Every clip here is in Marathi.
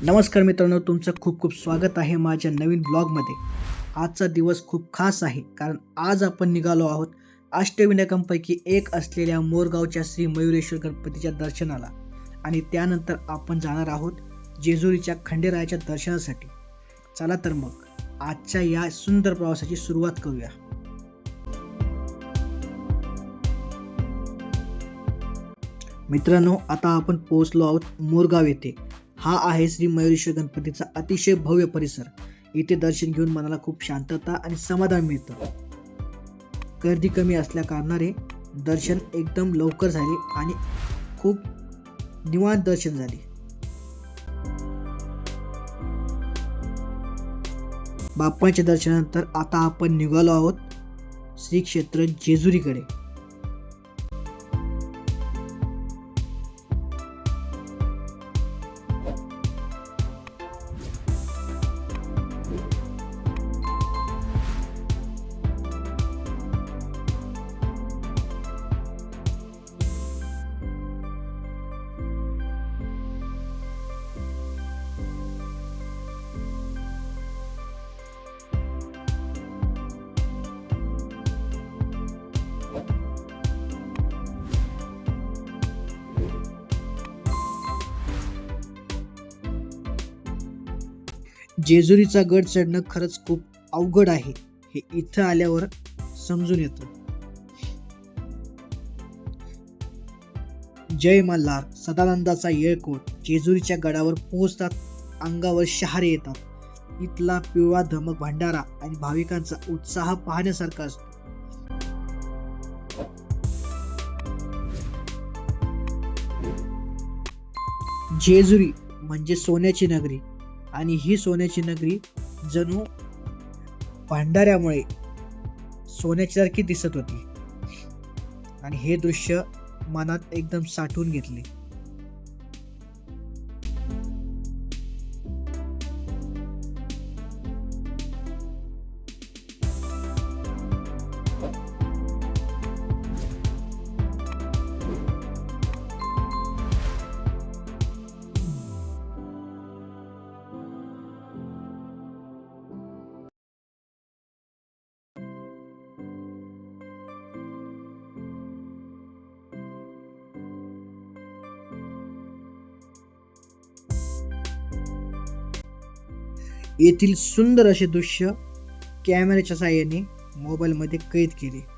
नमस्कार मित्रांनो, तुमचं खूप खूप स्वागत आहे माझ्या नवीन ब्लॉगमध्ये. आजचा दिवस खूप खास आहे कारण आज आपण निघालो आहोत अष्टविनायकांपैकी एक असलेल्या मोरगावच्या श्री मयुरेश्वर गणपतीच्या दर्शनाला आणि त्यानंतर आपण जाणार आहोत जेजुरीच्या खंडेरायाच्या दर्शनासाठी. चला तर मग आजच्या या सुंदर प्रवासाची सुरुवात करूया. मित्रांनो, आता आपण पोहोचलो आहोत मोरगाव येथे. हा आहे श्री मयुरेश्वर गणपतीचा अतिशय भव्य परिसर. इथे दर्शन घेऊन मनाला खूप शांतता आणि समाधान मिळतं. गर्दी कमी असल्या कारणाने दर्शन एकदम लवकर झाले आणि खूप निवांत दर्शन झाले. बाप्पाच्या दर्शनानंतर आता आपण निघालो आहोत श्री क्षेत्र जेजुरीकडे. जेजुरीचा गड चढणं खरंच खूप अवघड आहे, हे इथं आल्यावर समजून येतं. जय मल्हार, सदानंदाचा येळकोट. जेजुरीच्या गडावर पोहोचतात अंगावर शहारे येतात. इथला पिवळा धमक भंडारा आणि भाविकांचा उत्साह पाहण्यासारखा असतो. जेजुरी म्हणजे सोन्याची नगरी आणि ही सोन्याची नगरी जणू भंडाऱ्यामुळे सोन्यासारखी दिसत होती आणि हे दृश्य मनात एकदम साठवून घेतले. येथील सुंदर असे दृश्य कॅमेऱ्याच्या साहाय्याने मोबाईल मध्ये कैद केले.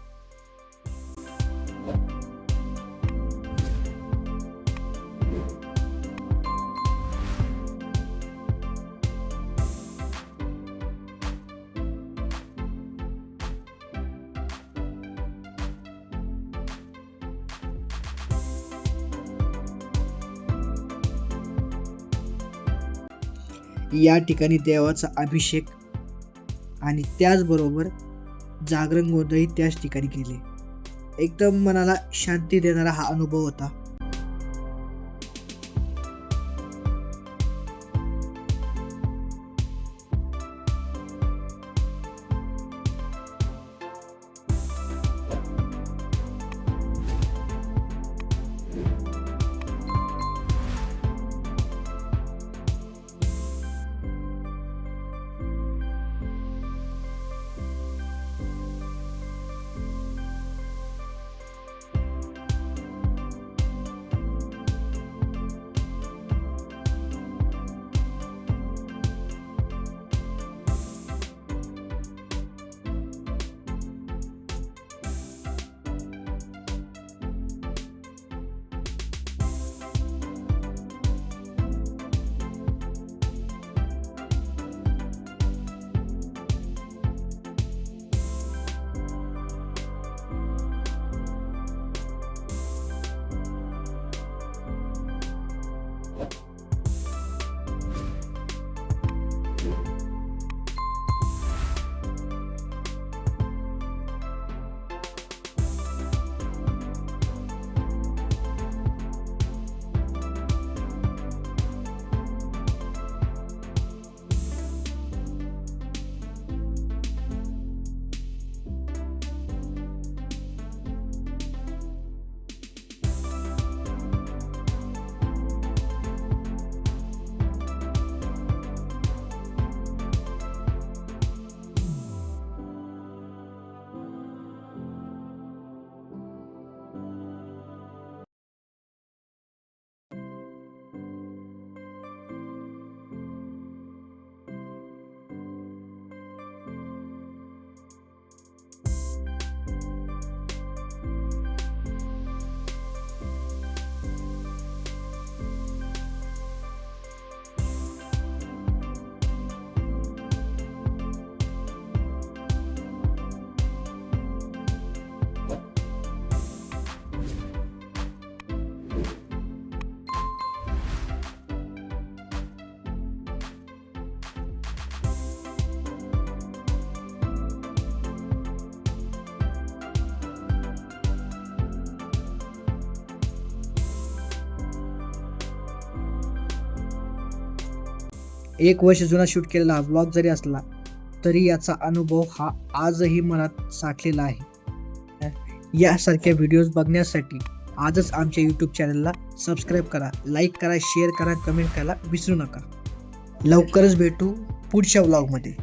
या ठिकाणी देवाचा अभिषेक आणि त्याचबरोबर जागरण गोंधळही त्याच ठिकाणी केले. एकदम मनाला शांती देणारा हा अनुभव होता. 1 वर्ष जुना शूट केलेला हा व्लॉग जरी असला तरी याचा अनुभव हा आजही मनात साठलेला आहे. यासारख्या व्हिडिओज बघण्यासाठी आजच आमच्या यूट्यूब चॅनलला सबस्क्राईब करा, लाईक करा, शेअर करा, कमेंट करायला विसरू नका. लवकरच भेटू पुढच्या व्लॉगमध्ये.